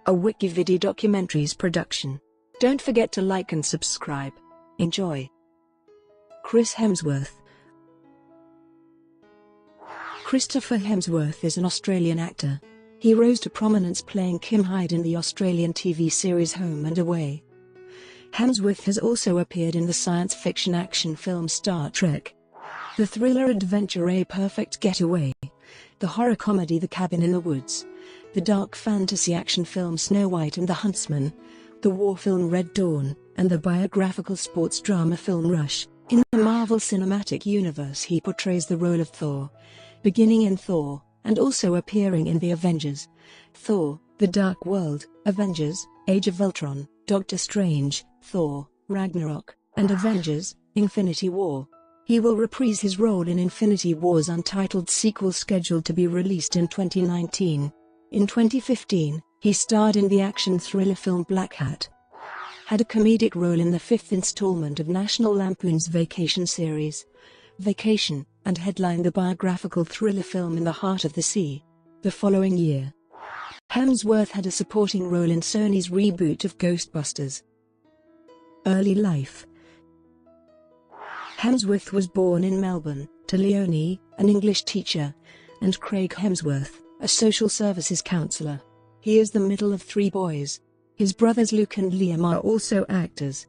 a WikiVidi documentaries production. Don't forget to like and subscribe. Enjoy. Chris Hemsworth. Christopher Hemsworth is an Australian actor. He rose to prominence playing Kim Hyde in the Australian TV series Home and Away. Hemsworth has also appeared in the science fiction action film Star Trek, the thriller adventure A Perfect Getaway, the horror comedy The Cabin in the Woods, the dark fantasy action film Snow White and the Huntsman, the war film Red Dawn, and the biographical sports drama film Rush. In the Marvel Cinematic Universe he portrays the role of Thor, beginning in Thor, and also appearing in the Avengers, Thor, The Dark World, Avengers, Age of Ultron, Doctor Strange, Thor, Ragnarok, and Avengers, Infinity War. He will reprise his role in Infinity War's untitled sequel scheduled to be released in 2019. In 2015, he starred in the action thriller film Blackhat, had a comedic role in the fifth installment of National Lampoon's Vacation series, Vacation, and headlined the biographical thriller film In the Heart of the Sea. The following year, Hemsworth had a supporting role in Sony's reboot of Ghostbusters. Early life. Hemsworth was born in Melbourne, to Leonie, an English teacher, and Craig Hemsworth, a social services counsellor. He is the middle of three boys. His brothers Luke and Liam are also actors.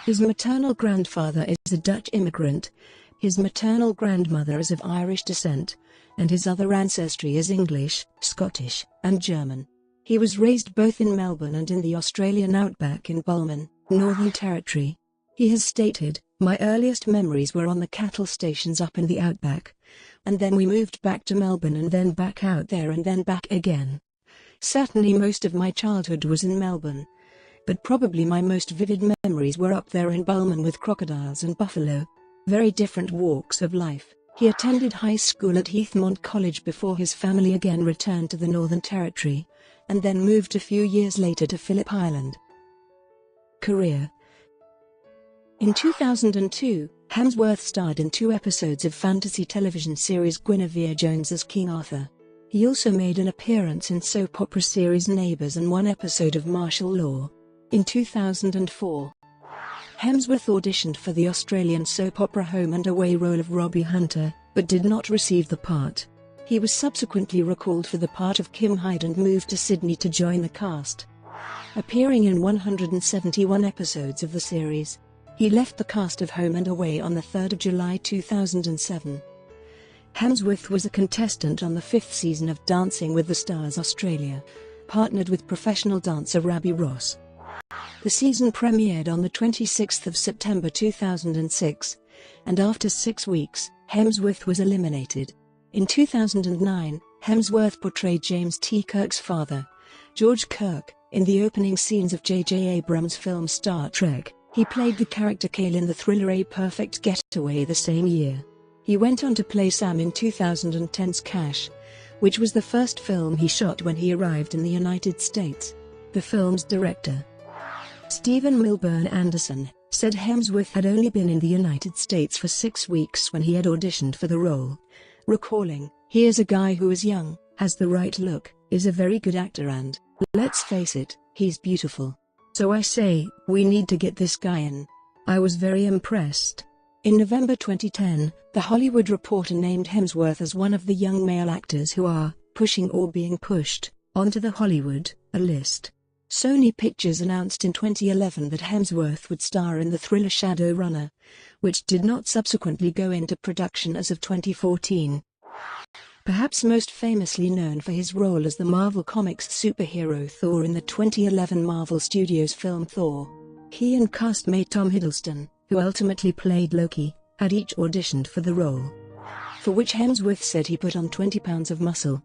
His maternal grandfather is a Dutch immigrant, his maternal grandmother is of Irish descent, and his other ancestry is English, Scottish, and German. He was raised both in Melbourne and in the Australian outback in Bulman, Northern Territory. He has stated, "My earliest memories were on the cattle stations up in the outback, and then we moved back to Melbourne and then back out there and then back again. Certainly most of my childhood was in Melbourne, but probably my most vivid memories were up there in Bulman with crocodiles and buffalo." Very different walks of life. He attended high school at Heathmont College before his family again returned to the Northern Territory, and then moved a few years later to Phillip Island. Career. In 2002, Hemsworth starred in 2 episodes of fantasy television series Guinevere Jones as King Arthur. He also made an appearance in soap opera series Neighbours and 1 episode of Martial Law. In 2004, Hemsworth auditioned for the Australian soap opera Home and Away role of Robbie Hunter, but did not receive the part. He was subsequently recalled for the part of Kim Hyde and moved to Sydney to join the cast. Appearing in 171 episodes of the series, he left the cast of Home and Away on the 3rd of July 2007. Hemsworth was a contestant on the 5th season of Dancing with the Stars Australia, partnered with professional dancer Rabi Ross. The season premiered on the 26th of September 2006, and after 6 weeks, Hemsworth was eliminated. In 2009, Hemsworth portrayed James T. Kirk's father, George Kirk, in the opening scenes of J.J. Abrams' film Star Trek. He played the character Kale in the thriller A Perfect Getaway the same year. He went on to play Sam in 2010's Cash, which was the first film he shot when he arrived in the United States. The film's director, Stephen Milburn Anderson, said Hemsworth had only been in the United States for 6 weeks when he had auditioned for the role, recalling, "He is a guy who is young, has the right look, is a very good actor and, let's face it, he's beautiful. So I say, we need to get this guy in." I was very impressed. In November 2010, The Hollywood Reporter named Hemsworth as one of the young male actors who are pushing or being pushed onto the Hollywood list. Sony Pictures announced in 2011 that Hemsworth would star in the thriller Shadow Runner, which did not subsequently go into production as of 2014. Perhaps most famously known for his role as the Marvel Comics superhero Thor in the 2011 Marvel Studios film Thor. He and castmate Tom Hiddleston, who ultimately played Loki, had each auditioned for the role, for which Hemsworth said he put on 20 pounds of muscle.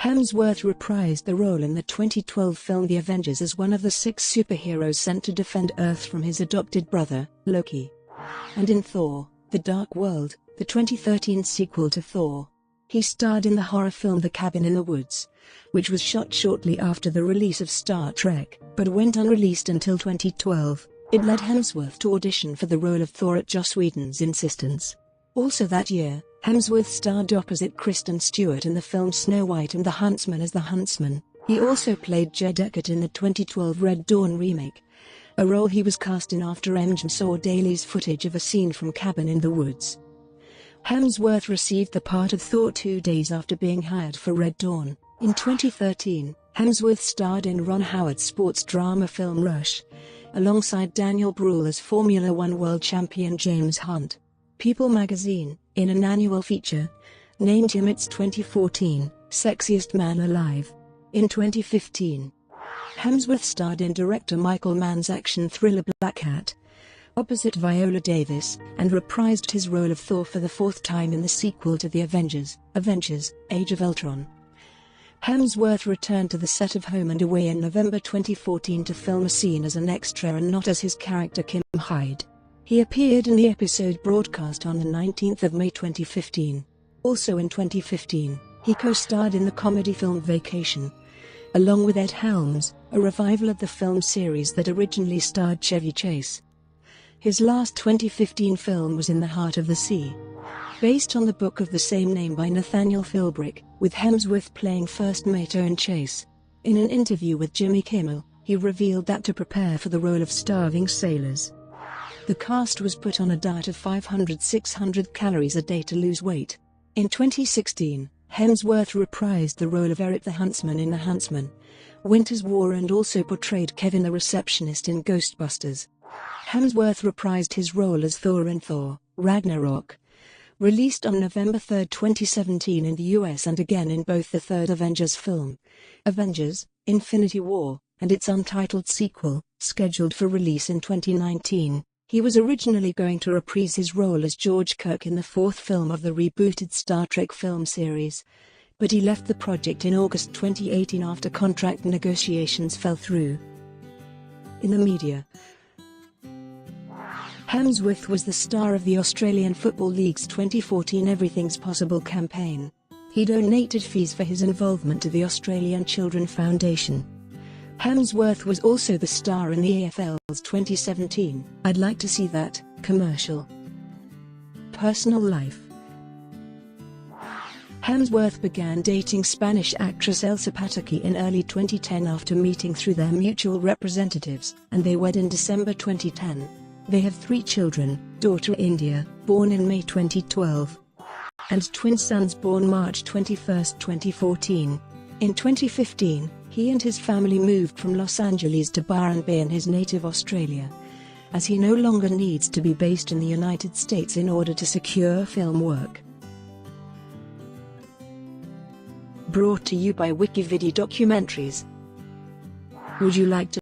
Hemsworth reprised the role in the 2012 film The Avengers as one of the 6 superheroes sent to defend Earth from his adopted brother, Loki. And in Thor, The Dark World, the 2013 sequel to Thor, he starred in the horror film The Cabin in the Woods, which was shot shortly after the release of Star Trek, but went unreleased until 2012. It led Hemsworth to audition for the role of Thor at Joss Whedon's insistence. Also that year, Hemsworth starred opposite Kristen Stewart in the film Snow White and the Huntsman as the Huntsman. He also played Jed Eckert in the 2012 Red Dawn remake, a role he was cast in after MGM saw Daly's footage of a scene from Cabin in the Woods. Hemsworth received the part of Thor 2 days after being hired for Red Dawn. In 2013, Hemsworth starred in Ron Howard's sports drama film Rush, alongside Daniel Bruhl as Formula One world champion James Hunt. People magazine, in an annual feature, named him its 2014 Sexiest Man Alive. In 2015, Hemsworth starred in director Michael Mann's action thriller Blackhat, opposite Viola Davis, and reprised his role of Thor for the fourth time in the sequel to the Avengers, Age of Ultron. Hemsworth returned to the set of Home and Away in November 2014 to film a scene as an extra and not as his character Kim Hyde. He appeared in the episode broadcast on the 19th of May 2015. Also in 2015, he co-starred in the comedy film Vacation, along with Ed Helms, a revival of the film series that originally starred Chevy Chase. His last 2015 film was In the Heart of the Sea, based on the book of the same name by Nathaniel Philbrick, with Hemsworth playing first mate Owen Chase. In an interview with Jimmy Kimmel, he revealed that to prepare for the role of starving sailors, the cast was put on a diet of 500-600 calories a day to lose weight. In 2016, Hemsworth reprised the role of Eric the Huntsman in The Huntsman, Winter's War, and also portrayed Kevin the receptionist in Ghostbusters. Hemsworth reprised his role as Thor in Thor, Ragnarok, released on November 3, 2017 in the US, and again in both the third Avengers film, Avengers: Infinity War, and its untitled sequel, scheduled for release in 2019. He was originally going to reprise his role as George Kirk in the fourth film of the rebooted Star Trek film series, but he left the project in August 2018 after contract negotiations fell through. In the media, Hemsworth was the star of the Australian Football League's 2014 Everything's Possible campaign. He donated fees for his involvement to the Australian Children Foundation. Hemsworth was also the star in the AFL's 2017 "I'd Like to See That" commercial. Personal life. Hemsworth began dating Spanish actress Elsa Pataky in early 2010 after meeting through their mutual representatives, and they wed in December 2010. They have 3 children, daughter India, born in May 2012, and twin sons born March 21, 2014. In 2015, he and his family moved from Los Angeles to Byron Bay in his native Australia, as he no longer needs to be based in the United States in order to secure film work. Brought to you by WikiVidi Documentaries. Would you like to